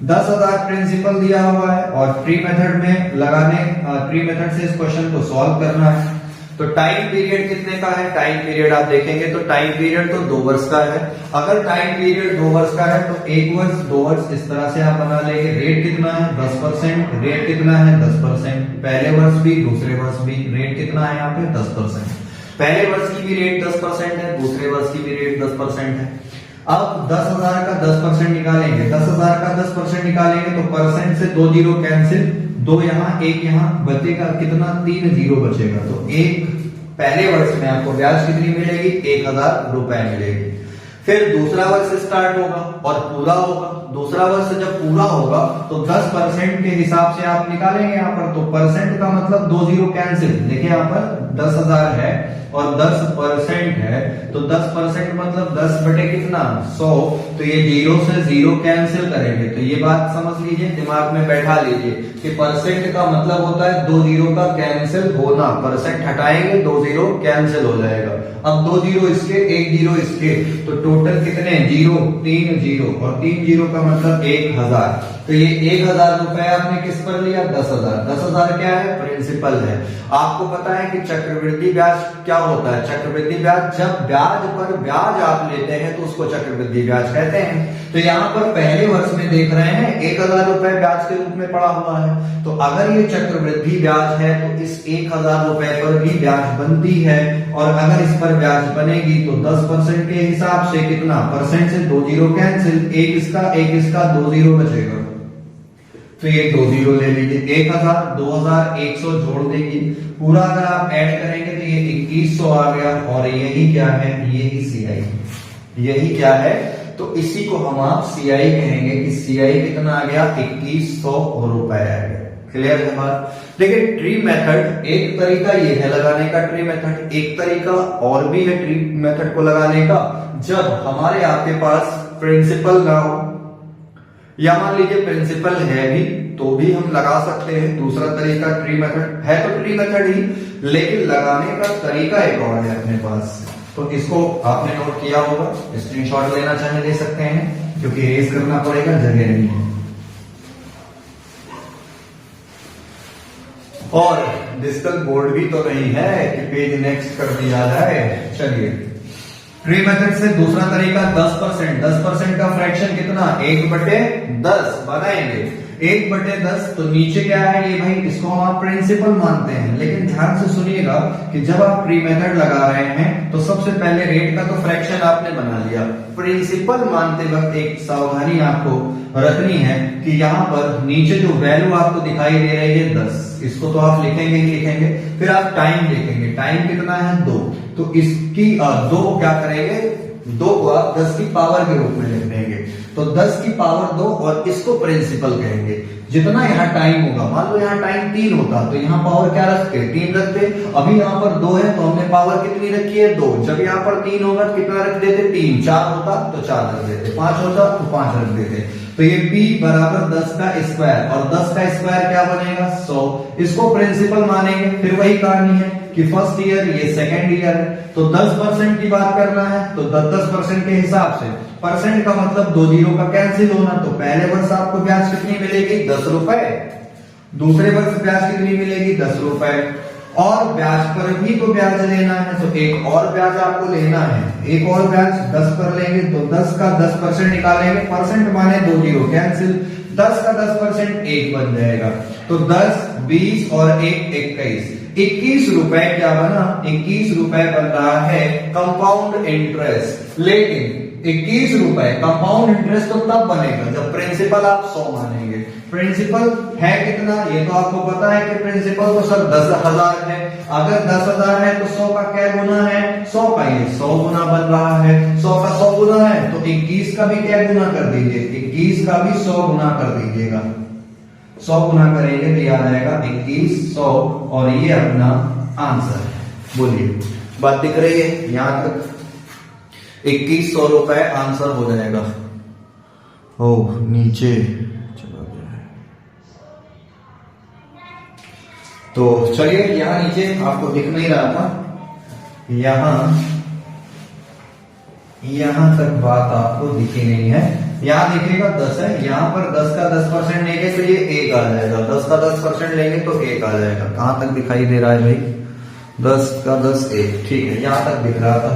10,000 प्रिंसिपल दिया हुआ है, और ट्री मेथड में लगाने, ट्री मेथड से इस क्वेश्चन को सॉल्व करना है। तो टाइम पीरियड कितने का है, टाइम पीरियड आप देखेंगे तो टाइम पीरियड तो 2 वर्ष का है। अगर टाइम पीरियड 2 वर्ष का है तो 1 वर्ष 2 वर्ष इस तरह से आप बना लेंगे। रेट कितना है 10%, रेट कितना है 10%, पहले वर्ष भी दूसरे वर्ष भी रेट कितना है यहाँ पे 10%। पहले वर्ष की भी रेट 10% है, दूसरे वर्ष की भी रेट 10% है। अब 10,000 का 10% निकालेंगे, 10,000 का 10% निकालेंगे तो परसेंट से 2 जीरो कैंसिल, 2 यहाँ 1 यहाँ, बचेगा कितना 3 जीरो बचेगा। तो एक पहले वर्ष में आपको ब्याज कितनी मिलेगी 1,000 रुपए मिलेगी। फिर दूसरा वर्ष स्टार्ट होगा और पूरा होगा। दूसरा वर्ष जब पूरा होगा तो 10% के हिसाब से आप निकालेंगे यहाँ पर। तो परसेंट का मतलब 2 जीरो कैंसिल, देखिए यहाँ पर 10,000 है और 10% है, तो 10% मतलब 10 बटे कितना 100, तो ये जीरो से जीरो कैंसिल करेंगे। तो ये बात समझ लीजिए, दिमाग में बैठा लीजिए कि परसेंट का मतलब होता है 2 जीरो का कैंसिल होना। परसेंट हटाएंगे 2 जीरो कैंसिल हो जाएगा। अब 2 जीरो इसके 1 जीरो इसके, तो टोटल कितने जीरो 3 जीरो, और 3 जीरो का मतलब 1,000। तो ये 1,000 रुपए आपने किस पर लिया 10,000। 10,000 क्या है प्रिंसिपल है। आपको पता है कि चक्रवृद्धि ब्याज क्या होता है, चक्रवृद्धि ब्याज जब ब्याज पर ब्याज आप लेते हैं तो उसको चक्रवृद्धि ब्याज कहते हैं। तो यहाँ पर पहले वर्ष में देख रहे हैं 1,000 रुपए ब्याज के रूप में पड़ा हुआ है। तो अगर ये चक्रवृद्धि ब्याज है तो इस 1,000 रुपए पर भी ब्याज बनती है, और अगर इस पर ब्याज बनेगी तो 10% के हिसाब से कितना, परसेंट से 2 जीरो कैंसिल, एक इसका 2 जीरो बचेगा। तो ये 2 जीरो ले लीजिए, 1,000 2,000 100 जोड़ देंगे, पूरा अगर आप ऐड करेंगे तो ये 2,100 आ गया। और यही क्या है, यही CI, यही क्या है, तो इसी को हम आप CI कहेंगे कि CI कितना आ गया 2,100 रुपए आ गया। क्लियर है बात। देखिए ट्री मेथड एक तरीका ये है लगाने का ट्री मेथड, एक तरीका और भी है ट्री मेथड को लगाने का जब हमारे आपके पास प्रिंसिपल ना हो, या मान लीजिए प्रिंसिपल है भी तो भी हम लगा सकते हैं। दूसरा तरीका ट्री मेथड है, तो ट्री मेथड ही, लेकिन लगाने का तरीका एक और है अपने पास। तो इसको आपने नोट किया होगा, स्क्रीनशॉट लेना चाहे ले सकते हैं, क्योंकि इरेज करना पड़ेगा, जगह नहीं है। और डिजिटल बोर्ड भी तो नहीं है कि पेज नेक्स्ट कर दिया जाए। चलिए ट्री मेथड से दूसरा तरीका 10% का फ्रैक्शन कितना 1/10 बनाएंगे। 1/10 तो नीचे क्या है ये भाई, इसको हम आप प्रिंसिपल मानते हैं। लेकिन ध्यान से सुनिएगा कि जब आप ट्री मेथड लगा रहे हैं तो सबसे पहले रेट का तो फ्रैक्शन आपने बना लिया। प्रिंसिपल मानते वक्त एक सावधानी आपको रखनी है कि यहाँ पर नीचे जो वैल्यू आपको दिखाई दे रही है 10, इसको तो आप लिखेंगे ही लिखेंगे। फिर आप टाइम लिखेंगे, टाइम कितना है 2, तो इसकी 2 को क्या करेंगे, 2 को आप 10 की पावर के रूप में लिख देंगे। तो 10 की पावर 2 और इसको प्रिंसिपल कहेंगे। जितना यहाँ टाइम होगा, मान लो यहाँ टाइम 3 होता तो यहाँ पावर क्या रखते 3 रखते। अभी यहाँ पर 2 है तो हमने पावर कितनी रखी है 2। जब यहाँ पर 3 होगा तो कितना रख देते 3। 4 होता तो 4 रख देते, 5 होता तो 5 रख देते। तो ये P बराबर 10 का स्क्वायर, और 10 का स्क्वायर क्या बनेगा 100। इसको प्रिंसिपल मानेंगे। फिर वही कहानी है कि फर्स्ट ईयर ये सेकेंड ईयर है, तो 10% की बात करना है तो 10% के हिसाब से। परसेंट का मतलब 2 जीरो का कैंसिल होना। तो पहले वर्ष आपको ब्याज कितनी मिलेगी 10 रुपए, दूसरे वर्ष ब्याज कितनी मिलेगी 10 रुपए, और ब्याज पर भी तो ब्याज लेना है, तो एक और ब्याज आपको लेना है, एक और ब्याज 10 पर लेंगे तो 10 का 10% निकालेंगे, परसेंट माने 2 जीरो कैंसिल, 10 का 10% 1 बन जाएगा, तो 10 20 और 1 21, 21 रुपए क्या बना, 21 रुपए बन रहा है कंपाउंड इंटरेस्ट। लेकिन 21 रुपए कंपाउंड इंटरेस्ट तो तब बनेगा जब प्रिंसिपल आप 100 मानेंगे। प्रिंसिपल है कितना, ये तो आपको पता है कि प्रिंसिपल तो सर 10,000 है, अगर 10,000 है तो 100 का क्या गुना है, 100 का ये 100 गुना बन रहा है, 100 का 100 गुना है तो 21 का भी क्या गुना कर दीजिए, 21 का भी 100 गुना कर दीजिएगा, 100 गुना करेंगे तो याद आएगा 21 100 और ये अपना आंसर है। बोलिए बात दिख रही है यहां तक, 2100 रुपए आंसर हो जाएगा। ओ नीचे चला गया है, तो चलिए यहां नीचे आपको दिख नहीं रहा था, यहां तक बात आपको दिखी नहीं है, यहां देखिएगा 10 है, यहां पर 10 का 10% लेंगे तो ये 1 आ जाएगा, 10 का 10% लेंगे तो 1 आ जाएगा। कहां तक दिखाई दे रहा है भाई, 10 का 10 1, ठीक है यहां तक दिख रहा था।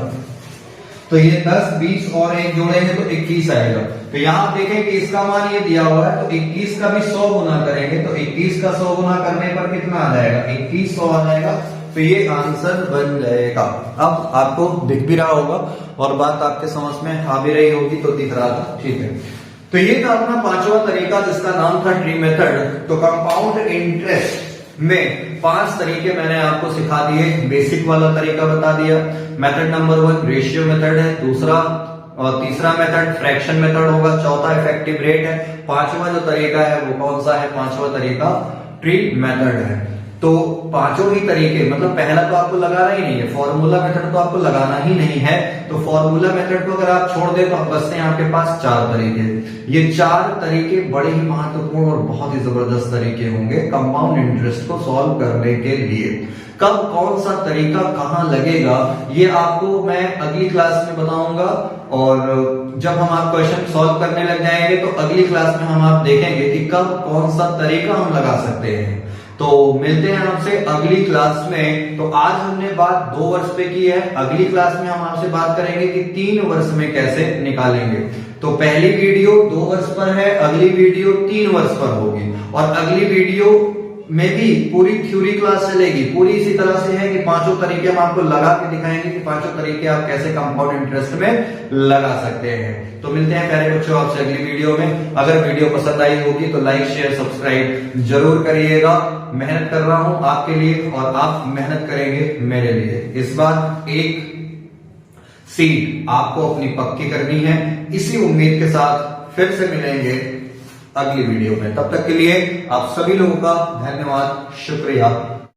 तो ये 10 20 और 1 जोड़ेंगे तो 21 आएगा। तो यहां देखें कि इसका मान ये दिया हुआ है, तो 21 का भी 100 गुना करेंगे तो 21 का 100 गुना करने पर कितना आ जाएगा, 2100 आ जाएगा, तो ये आंसर बन जाएगा। अब आपको दिख भी रहा होगा और बात आपके समझ में आ भी रही होगी, तो दिख रहा था, ठीक है। तो ये था अपना 5वां तरीका जिसका नाम था ट्री मेथड। तो कंपाउंड इंटरेस्ट में 5 तरीके मैंने आपको सिखा दिए, बेसिक वाला तरीका बता दिया, मेथड नंबर 1 रेशियो मेथड है, दूसरा और तीसरा मेथड फ्रैक्शन मेथड होगा, चौथा इफेक्टिव रेट है, 5वां जो तरीका है वो कौन सा है, 5वां तरीका ट्री मेथड है। तो पांचों ही तरीके, मतलब पहला तो आपको लगाना ही नहीं है, फॉर्मूला मेथड तो आपको लगाना ही नहीं है, तो फॉर्मूला मेथड को अगर आप छोड़ दें तो आप बचते हैं आपके पास 4 तरीके। ये 4 तरीके बड़े ही महत्वपूर्ण और बहुत ही जबरदस्त तरीके होंगे कंपाउंड इंटरेस्ट को सॉल्व करने के लिए। कब कौन सा तरीका कहां लगेगा ये आपको मैं अगली क्लास में बताऊंगा, और जब हम आप क्वेश्चन सॉल्व करने लग जाएंगे तो अगली क्लास में हम आप देखेंगे कि कब कौन सा तरीका हम लगा सकते हैं। तो मिलते हैं आपसे अगली क्लास में। तो आज हमने बात 2 वर्ष पे की है, अगली क्लास में हम आपसे बात करेंगे कि 3 वर्ष में कैसे निकालेंगे। तो पहली वीडियो 2 वर्ष पर है, अगली वीडियो 3 वर्ष पर होगी, और अगली वीडियो में भी पूरी थ्योरी क्लास चलेगी, पूरी इसी तरह से है कि 5 तरीके हम आपको लगा के दिखाएंगे कि 5 तरीके आप कैसे कंपाउंड इंटरेस्ट में लगा सकते हैं। तो मिलते हैं प्यारे बच्चों आपसे अगली वीडियो में। अगर वीडियो पसंद आई होगी तो लाइक शेयर सब्सक्राइब जरूर करिएगा। मेहनत कर रहा हूं आपके लिए और आप मेहनत करेंगे मेरे लिए। इस बार एक सीट आपको अपनी पक्की करनी है। इसी उम्मीद के साथ फिर से मिलेंगे अगली वीडियो में। तब तक के लिए आप सभी लोगों का धन्यवाद, शुक्रिया।